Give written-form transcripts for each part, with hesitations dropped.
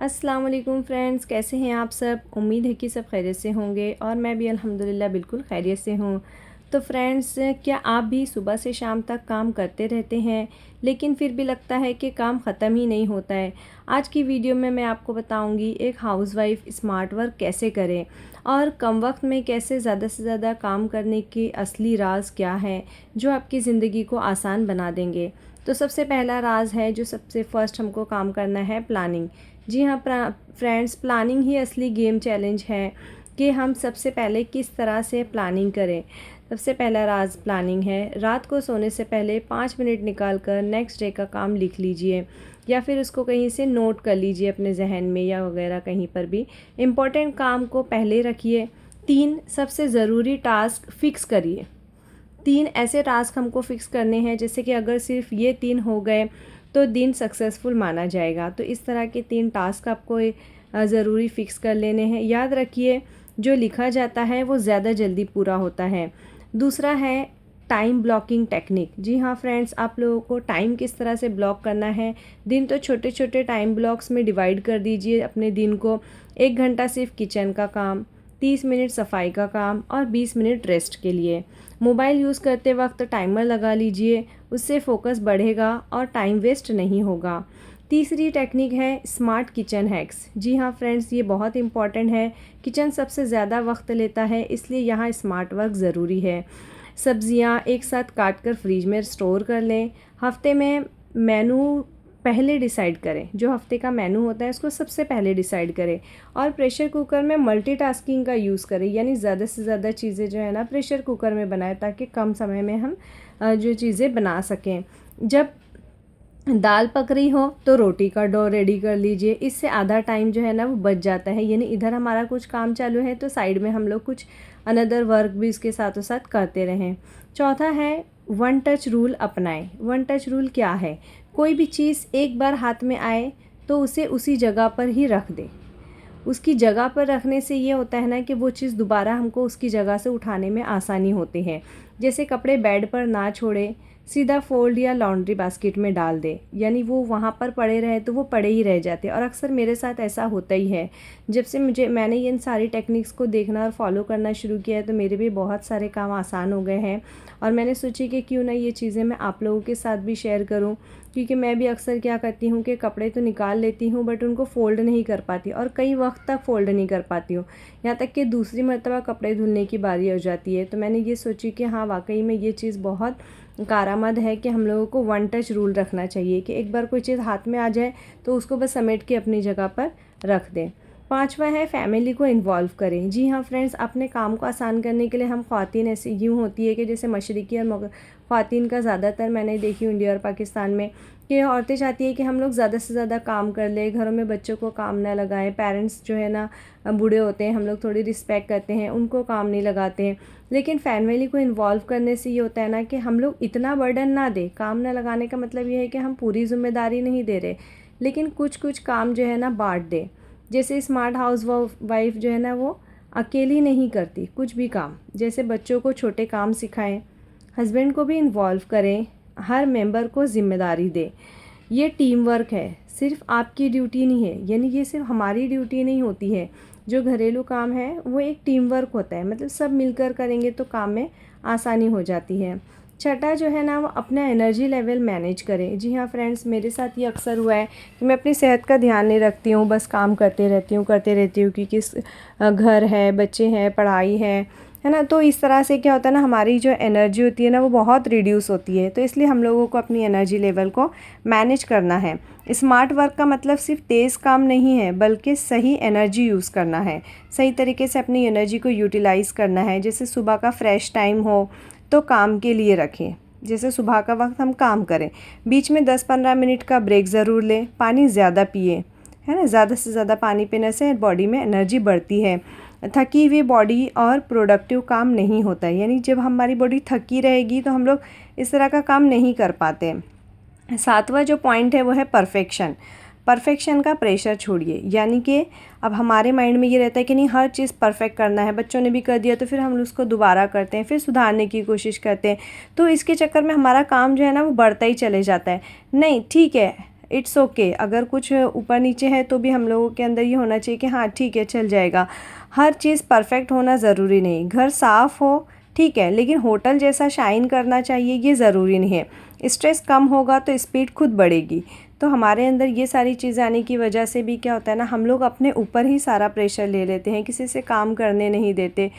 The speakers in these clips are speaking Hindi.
अस्सलाम वालेकुम फ्रेंड्स, कैसे हैं आप सब। उम्मीद है कि सब खैरियत से होंगे और मैं भी अल्हम्दुलिल्लाह बिल्कुल खैरियत से हूँ। तो फ्रेंड्स, क्या आप भी सुबह से शाम तक काम करते रहते हैं लेकिन फिर भी लगता है कि काम ख़त्म ही नहीं होता है। आज की वीडियो में मैं आपको बताऊंगी एक हाउसवाइफ स्मार्ट वर्क कैसे करें और कम वक्त में कैसे ज़्यादा से ज़्यादा काम करने के असली राज क्या हैं जो आपकी ज़िंदगी को आसान बना देंगे। तो सबसे पहला राज है जो सबसे फ़र्स्ट हमको काम करना है, प्लानिंग। जी हाँ फ्रेंड्स, प्लानिंग ही असली गेम चैलेंज है कि हम सबसे पहले किस तरह से प्लानिंग करें। सबसे पहला राज प्लानिंग है। रात को सोने से पहले 5 मिनट निकाल कर नेक्स्ट डे का काम लिख लीजिए या फिर उसको कहीं से नोट कर लीजिए अपने जहन में या वगैरह कहीं पर भी। इम्पोर्टेंट काम को पहले रखिए। 3 सबसे ज़रूरी टास्क फिक्स करिए। 3 ऐसे टास्क हमको फ़िक्स करने हैं जैसे कि अगर सिर्फ ये 3 हो गए तो दिन सक्सेसफुल माना जाएगा। तो इस तरह के 3 टास्क आपको ज़रूरी फ़िक्स कर लेने हैं। याद रखिए, जो लिखा जाता है वो ज़्यादा जल्दी पूरा होता है। दूसरा है टाइम ब्लॉकिंग टेक्निक। जी हाँ फ्रेंड्स, आप लोगों को टाइम किस तरह से ब्लॉक करना है। दिन तो छोटे छोटे टाइम ब्लॉक्स में डिवाइड कर दीजिए अपने दिन को। 1 घंटा सिर्फ किचन का काम, 30 मिनट सफाई का काम और 20 मिनट रेस्ट के लिए। मोबाइल यूज़ करते वक्त टाइमर लगा लीजिए, उससे फोकस बढ़ेगा और टाइम वेस्ट नहीं होगा। तीसरी टेक्निक है स्मार्ट किचन हैक्स। जी हाँ फ्रेंड्स, ये बहुत इंपॉर्टेंट है। किचन सबसे ज़्यादा वक्त लेता है, इसलिए यहाँ स्मार्ट वर्क ज़रूरी है। सब्जियाँ एक साथ काट कर फ्रिज में स्टोर कर लें। हफ्ते में मेनू पहले डिसाइड करें। जो हफ्ते का मेनू होता है उसको सबसे पहले डिसाइड करें। और प्रेशर कुकर में मल्टीटास्किंग का यूज़ करें, यानी ज़्यादा से ज़्यादा चीज़ें जो है ना प्रेशर कुकर में बनाएं ताकि कम समय में हम जो चीज़ें बना सकें। जब दाल पक रही हो तो रोटी का डो रेडी कर लीजिए, इससे आधा टाइम जो है ना वो बच जाता है। यानी इधर हमारा कुछ काम चालू है तो साइड में हम लोग कुछ अनदर वर्क भी इसके साथों साथ करते रहें। चौथा है वन टच रूल अपनाएं। वन टच रूल क्या है? कोई भी चीज़ एक बार हाथ में आए तो उसे उसी जगह पर ही रख दें। उसकी जगह पर रखने से ये होता है ना कि वो चीज़ दोबारा हमको उसकी जगह से उठाने में आसानी होती है। जैसे कपड़े बेड पर ना छोड़े, सीधा फोल्ड या लॉन्ड्री बास्केट में डाल दे, यानी वो वहाँ पर पड़े रहे तो वो पड़े ही रह जाते। और अक्सर मेरे साथ ऐसा होता ही है। जब से मैंने इन सारी टेक्निक्स को देखना और फॉलो करना शुरू किया है तो मेरे भी बहुत सारे काम आसान हो गए हैं। और मैंने सोची कि क्यों ना ये चीज़ें मैं आप लोगों के साथ भी शेयर करूं, क्योंकि मैं भी अक्सर क्या करती हूँ कि कपड़े तो निकाल लेती हूँ बट उनको फ़ोल्ड नहीं कर पाती और कई वक्त तक फ़ोल्ड नहीं कर पाती हूँ, यहाँ तक कि दूसरी मर्तबा कपड़े धुलने की बारी हो जाती है। तो मैंने ये सोची कि हाँ, वाकई में ये चीज़ बहुत कारआमद है कि हम लोगों को वन टच रूल रखना चाहिए कि एक बार कोई चीज़ हाथ में आ जाए तो उसको बस समेट के अपनी जगह पर रख दें। पाँचवा है फैमिली को इन्वॉल्व करें। जी हाँ फ्रेंड्स, अपने काम को आसान करने के लिए हम ख़वातीन ऐसे यूँ होती है कि जैसे मशरिकी और ख़वातीन का ज़्यादातर मैंने देखी इंडिया और पाकिस्तान में कि औरतें चाहती है कि हम लोग ज़्यादा से ज़्यादा काम कर ले, घरों में बच्चों को काम ना लगाएं। पेरेंट्स जो है ना बूढ़े होते हैं, हम लोग थोड़ी रिस्पेक्ट करते हैं, उनको काम नहीं लगाते हैं। लेकिन फैमिली को इन्वॉल्व करने से ये होता है ना कि हम लोग इतना बर्डन ना दें। काम ना लगाने का मतलब ये है कि हम पूरी जिम्मेदारी नहीं दे रहे, लेकिन कुछ कुछ काम जो है ना बांट दें। जैसे स्मार्ट हाउस वाइफ जो है ना वो अकेली नहीं करती कुछ भी काम। जैसे बच्चों को छोटे काम सिखाएं, हस्बैंड को भी इन्वॉल्व करें, हर मेंबर को ज़िम्मेदारी दें। ये टीम वर्क है, सिर्फ आपकी ड्यूटी नहीं है, यानी ये सिर्फ हमारी ड्यूटी नहीं होती है। जो घरेलू काम है वो एक टीम वर्क होता है, मतलब सब मिलकर करेंगे तो काम में आसानी हो जाती है। छठा जो है ना वो अपना एनर्जी लेवल मैनेज करें। जी हाँ फ्रेंड्स, मेरे साथ ये अक्सर हुआ है कि मैं अपनी सेहत का ध्यान नहीं रखती हूँ, बस काम करते रहती हूँ क्योंकि घर है, बच्चे हैं, पढ़ाई है ना। तो इस तरह से क्या होता है ना, हमारी जो एनर्जी होती है ना वो बहुत रिड्यूस होती है। तो इसलिए हम लोगों को अपनी एनर्जी लेवल को मैनेज करना है। स्मार्ट वर्क का मतलब सिर्फ तेज़ काम नहीं है, बल्कि सही एनर्जी यूज़ करना है, सही तरीके से अपनी एनर्जी को यूटिलाइज़ करना है। जैसे सुबह का फ्रेश टाइम हो तो काम के लिए रखें, जैसे सुबह का वक्त हम काम करें, बीच में 10-15 मिनट का ब्रेक ज़रूर लें। पानी ज़्यादा पिए, है ना, ज़्यादा से ज़्यादा पानी पीने से बॉडी में एनर्जी बढ़ती है। थकी हुई बॉडी और प्रोडक्टिव काम नहीं होता है, यानी जब हमारी बॉडी थकी रहेगी तो हम लोग इस तरह का काम नहीं कर पाते। सातवां जो पॉइंट है वो है परफेक्शन। परफेक्शन का प्रेशर छोड़िए, यानी कि अब हमारे माइंड में ये रहता है कि नहीं, हर चीज़ परफेक्ट करना है। बच्चों ने भी कर दिया तो फिर हम उसको दोबारा करते हैं, फिर सुधारने की कोशिश करते हैं। तो इसके चक्कर में हमारा काम जो है ना वो बढ़ता ही चले जाता है। नहीं, ठीक है, इट्स ओके, अगर कुछ ऊपर नीचे है तो भी हम लोगों के अंदर ये होना चाहिए कि हाँ ठीक है चल जाएगा। हर चीज़ परफेक्ट होना ज़रूरी नहीं, घर साफ़ हो ठीक है, लेकिन होटल जैसा शाइन करना चाहिए ये ज़रूरी नहीं है। स्ट्रेस कम होगा तो स्पीड खुद बढ़ेगी। तो हमारे अंदर ये सारी चीज़ें आने की वजह से भी क्या होता है ना, हम लोग अपने ऊपर ही सारा प्रेशर ले लेते हैं, किसी से काम करने नहीं देते।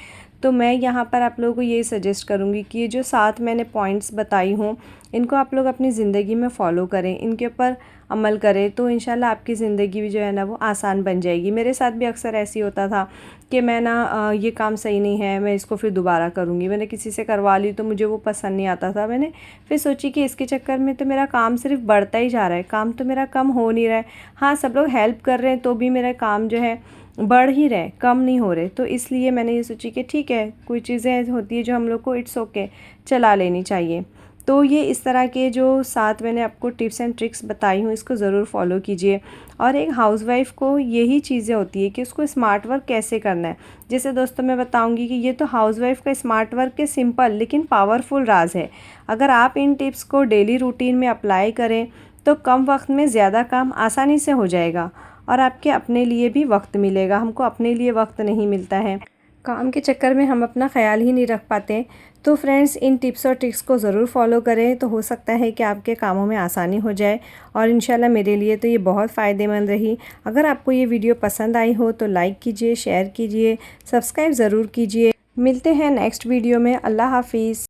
तो मैं यहाँ पर आप लोगों को ये सजेस्ट करूँगी कि ये जो 7 मैंने पॉइंट्स बताई हूँ इनको आप लोग अपनी ज़िंदगी में फ़ॉलो करें, इनके ऊपर अमल करें, तो इंशाल्लाह आपकी ज़िंदगी भी जो है ना वो आसान बन जाएगी। मेरे साथ भी अक्सर ऐसे ही होता था कि मैं ना ये काम सही नहीं है, मैं इसको फिर दोबारा करूँगी। मैंने किसी से करवा ली तो मुझे वो पसंद नहीं आता था। मैंने फिर सोची कि इसके चक्कर में तो मेरा काम सिर्फ बढ़ता ही जा रहा है, काम तो मेरा कम हो नहीं रहा है। हाँ, सब लोग हेल्प कर रहे हैं तो भी मेरा काम जो है बढ़ ही रहे, कम नहीं हो रहे। तो इसलिए मैंने ये सोची कि ठीक है, कोई चीज़ें होती है जो हम लोग को इट्स ओके चला लेनी चाहिए। तो ये इस तरह के जो 7 मैंने आपको टिप्स एंड ट्रिक्स बताई हूँ इसको ज़रूर फॉलो कीजिए। और एक हाउसवाइफ़ को यही चीज़ें होती है कि उसको स्मार्ट वर्क कैसे करना है। जैसे दोस्तों मैं बताऊंगी कि ये तो हाउसवाइफ़ का स्मार्ट वर्क के सिंपल लेकिन पावरफुल राज है। अगर आप इन टिप्स को डेली रूटीन में अप्लाई करें तो कम वक्त में ज़्यादा काम आसानी से हो जाएगा और आपके अपने लिए भी वक्त मिलेगा। हमको अपने लिए वक्त नहीं मिलता है, काम के चक्कर में हम अपना ख्याल ही नहीं रख पाते। तो फ्रेंड्स, इन टिप्स और ट्रिक्स को ज़रूर फॉलो करें, तो हो सकता है कि आपके कामों में आसानी हो जाए। और इंशाल्लाह मेरे लिए तो ये बहुत फ़ायदेमंद रही। अगर आपको ये वीडियो पसंद आई हो तो लाइक कीजिए, शेयर कीजिए, सब्सक्राइब ज़रूर कीजिए। मिलते हैं नेक्स्ट वीडियो में। अल्लाह हाफिज़।